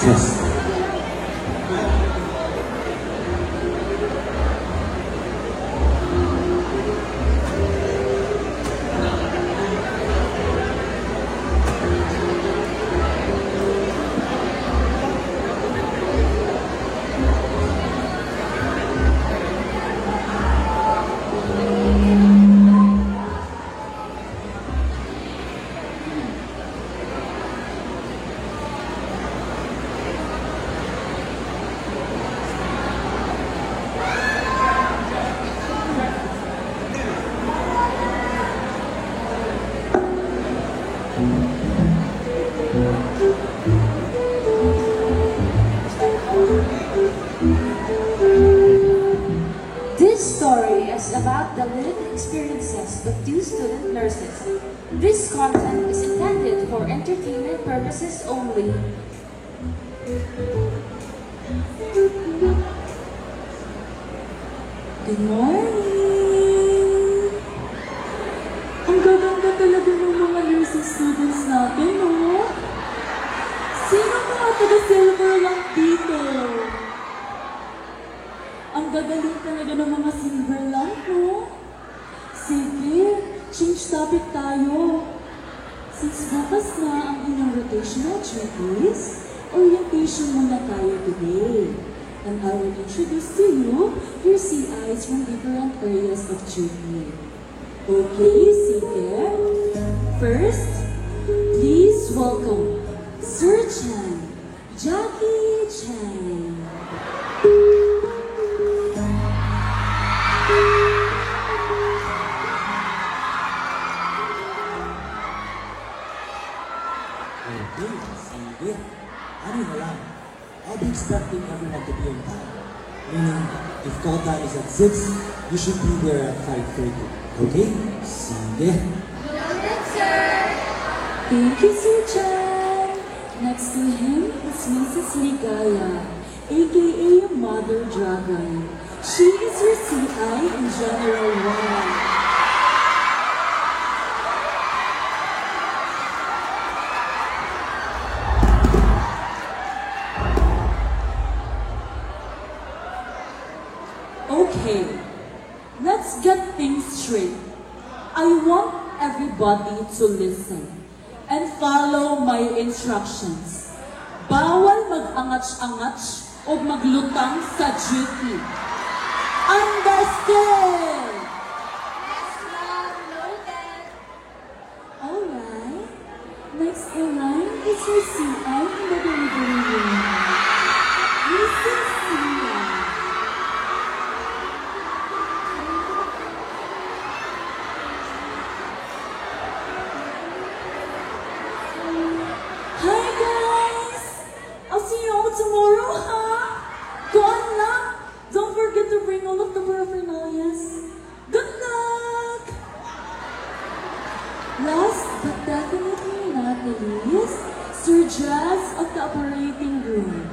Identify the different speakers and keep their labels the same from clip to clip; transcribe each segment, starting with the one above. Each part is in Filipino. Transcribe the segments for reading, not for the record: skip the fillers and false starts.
Speaker 1: test.
Speaker 2: This story is about the lived experiences of two student nurses. This content is intended for entertainment purposes only.
Speaker 3: Good morning! Ang gaganda talaga ng mga nursing students natin, no? Sino mga taga-silver lang dito? Ang gagaling talaga ng mga silver lang, no? Sige, change topic tayo. Since bukas na ang inyong rotational duties, orientation muna tayo today. And I will introduce to you your CIs from different areas of duty. Okay, sige. First, please welcome Sir Chan, Jackie Chan.
Speaker 1: Okay, sige. Ano na lang, I'll be expecting everyone to be on time. Meaning, if call time is at 6, you should be there at 5:30. Okay? Sige.
Speaker 2: Noted, sir!
Speaker 3: Thank you, Sir Chan. Next to him is Mrs. Ligaya, aka Mother Dragon. She is your CI in General 1. Okay, let's get things straight. I want everybody to listen and follow my instructions. Bawal mag-angats-angats o maglutang sa duty. Understand?
Speaker 2: Yes, ma'am. Noted.
Speaker 3: Alright, next in line is your CI in the delivery room. Mrs. Sia. Hi guys! I'll see you all tomorrow, huh? Go on lang! Don't forget to bring all of the paraphernalias. Good luck! Last but definitely not the least, Sir Jazz of the operating room.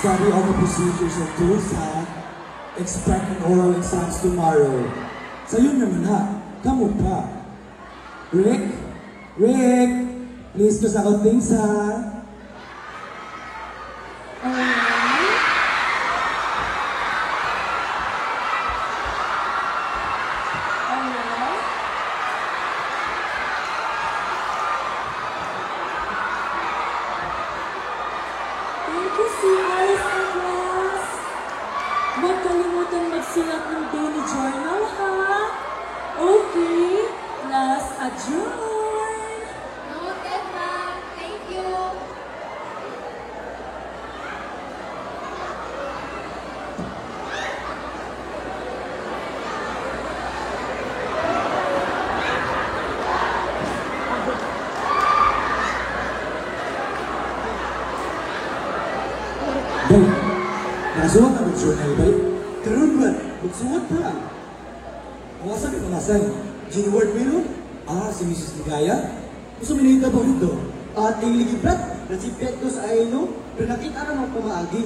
Speaker 1: Study all the procedures and tools, ha? Expect an oral exams tomorrow. Sa'yo naman, ha? Kamu pa. Rick? Rick! Please do sa things, ha?
Speaker 3: Alright? Alright? Thank you, CIs and class. Huwag kalimutan magsulat ng daily journal, ha? Okay, class adjourn.
Speaker 2: Noted, ma'am. Thank you.
Speaker 1: Bay, nakasuot na mag-journal, bay? Karoon ba? Magsuot pa. Awasan ka kamasan. G-word mo yun? Ah, si Mrs. Ligaya? Gusto mo na yung tabang ito? At yung ligibrat, na si Petos ay no? pero nakita rin mo pumaagi.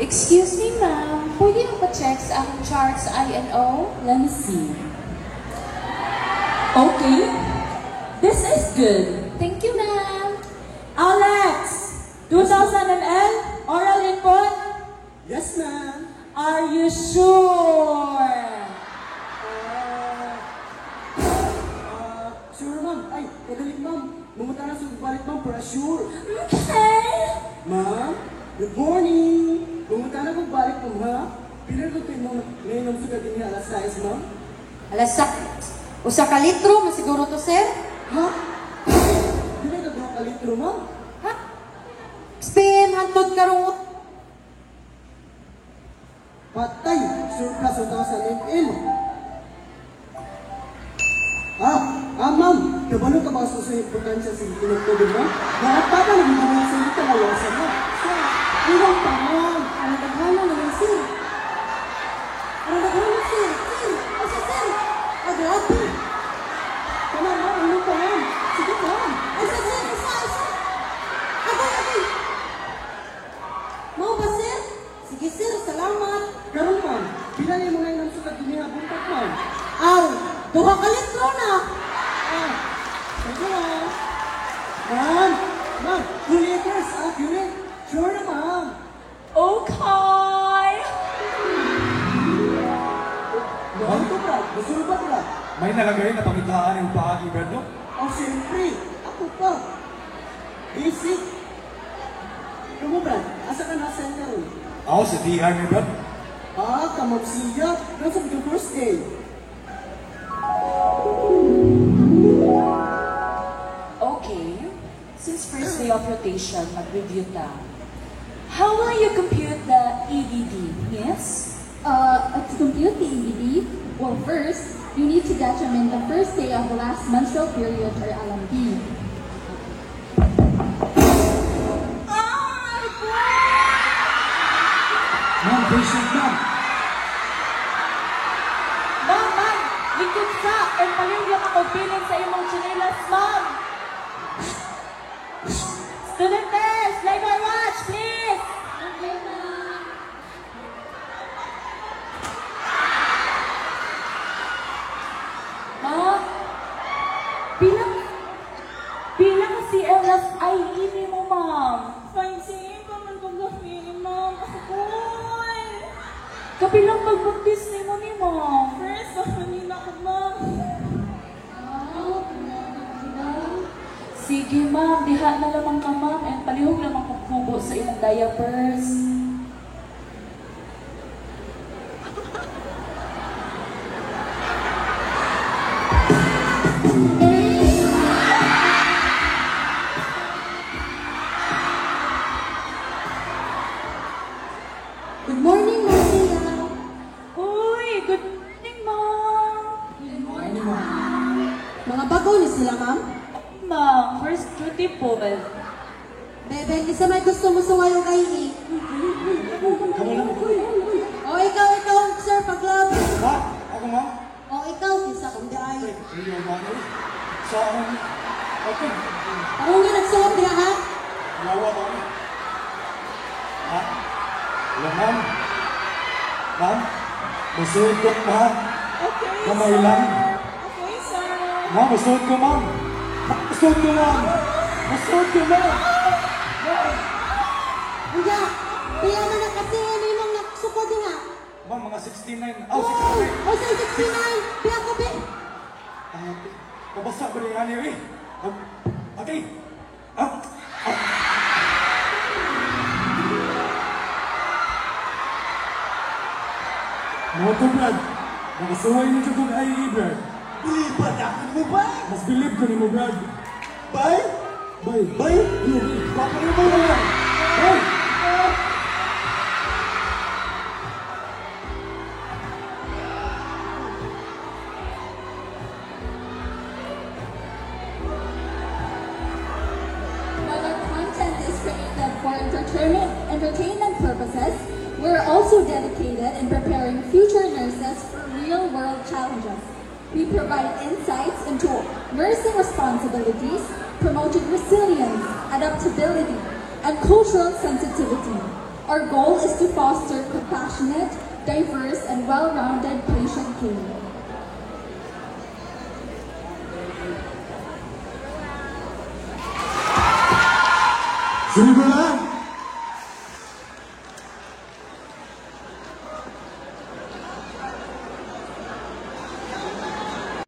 Speaker 2: Excuse me, ma'am. Pwede mo pa-check sa aking charts I&O?
Speaker 3: Let me see. Okay. This is good.
Speaker 2: Thank you, ma'am.
Speaker 3: Alex! 2000 ml? Oral input?
Speaker 1: Yes, ma'am.
Speaker 3: Are you sure?
Speaker 1: Sure, ma'am. Ay, kagaling, ma'am. Mumunta na sa balik, ma'am, para sure.
Speaker 3: Okay.
Speaker 1: Ma'am, good morning. Pumunta na kong balik, ma'am, ha? Pilar ko tayo, ma'am. Ngayon ang sugat niya alas 6, ma'am.
Speaker 2: Alas usa ka litro, masiguro to, sir?
Speaker 1: Ha? Pilar ka 2 kalitro, ma'am?
Speaker 2: Ha? Spin, hantod ka ro.
Speaker 1: Patay! Surplus 1,000 ml. Ma'am, kabalo ka ba sa importansya sa pinagtubig, ma'am? Nakapata na dito na sa ito lawasan, ma'am. Ilang pa, ma'am. Ano naghala naman, sir? Ano naghala, sir? Sir! Asa, sir? Grabe! Tama, ma'am. Ano pa, ma'am? Sige, ma'am. Asa, sir? Asa? Agay! Mau ba, sir? Sige, sir. Salamat. Karon, ma'am. Bilangin mo ngayon ang sukat din niya buntot, ma'am. Aw! 2 ka litro na! Sige, ma'am. Ma'am! Ma'am! 2 liters, accurate. Sure na, ma'am.
Speaker 3: Okay.
Speaker 1: Ma'am, ito, Brad. Masulog ba, Brad?
Speaker 4: May nalagay na pangitaan yung paagi, Brad, no?
Speaker 1: Oh, siyempre. Ako pa. Basic. Kamu, Brad. Asa ka na center?
Speaker 4: Ako sa DR ni Brad.
Speaker 1: Kamagsiya. Nasa the first day.
Speaker 3: Okay. Since first day of rotation, mag-review ta. How will you compute the EDD? Yes?
Speaker 5: To compute the EBD, well, first, you need to determine the first day of the last menstrual period, or LMP.
Speaker 1: Ma'am, patient, ma'am.
Speaker 3: Ma'am! Likod sa! And palimya ka bilin sa imong chinelas, ma'am! Students, labor watch, please!
Speaker 5: Okay, ma'am.
Speaker 3: Ma'am? Bilang ka CLS ay ini mo, ma'am. 5 pa man kong gawin, ma'am. Akoy! Kapilang magbuntis ni mo ni ma'am. First, kanina ko, ma'am. Sige, ma'am. Diha na lamang ka, ma'am. And palihog lamang kukubo sa ilang diapers.
Speaker 5: Good morning, Marcia.
Speaker 3: Uy! Good morning, ma'am.
Speaker 5: Mga bago ni sila, ma'am.
Speaker 3: Ma'am, first duty po.
Speaker 5: Bebe, isa may gusto mo sa wayo kay E. O, ikaw, sir, pag-love.
Speaker 4: Ha? Ako, ma'am?
Speaker 5: O, ikaw, kisa kong diay.
Speaker 4: Iyo, ma'am. Sa akin. Okay.
Speaker 5: Ako nga nagsuot niya, ha?
Speaker 4: Yawa, ma'am. Ha? Wala, ma'am. Ma'am? Masuot ko, ma'am.
Speaker 3: Okay,
Speaker 4: Kamay lang.
Speaker 3: Okay, sir.
Speaker 4: Ma'am, masuot ko, ma'am. Masuot ko, ma'am. Masuot ko, ma'am.
Speaker 5: Kuya, kaya na na kasi ano yung nagsukod niya.
Speaker 4: Ma'am, mga 69.
Speaker 5: Oh,
Speaker 4: 69.
Speaker 5: o, sa 69. Kaya ko, be.
Speaker 4: Kabasa ba rin yan, eh? Okay. Mga to, Brad. Nakasuway na dyan kong IE, Brad.
Speaker 1: Believe ba na? Ano ba?
Speaker 4: Mas believe ko ni mo, Brad.
Speaker 1: Bye?
Speaker 4: Bye.
Speaker 1: Bye? Papayo ba yan?
Speaker 4: Bye.
Speaker 5: While our content is created for entertainment purposes, we're also dedicated in preparing future nurses for real-world challenges. We provide insights into nursing responsibilities, promoting resilience, adaptability, and cultural sensitivity. Our goal is to foster compassionate, diverse, and well-rounded patient care.
Speaker 4: Simula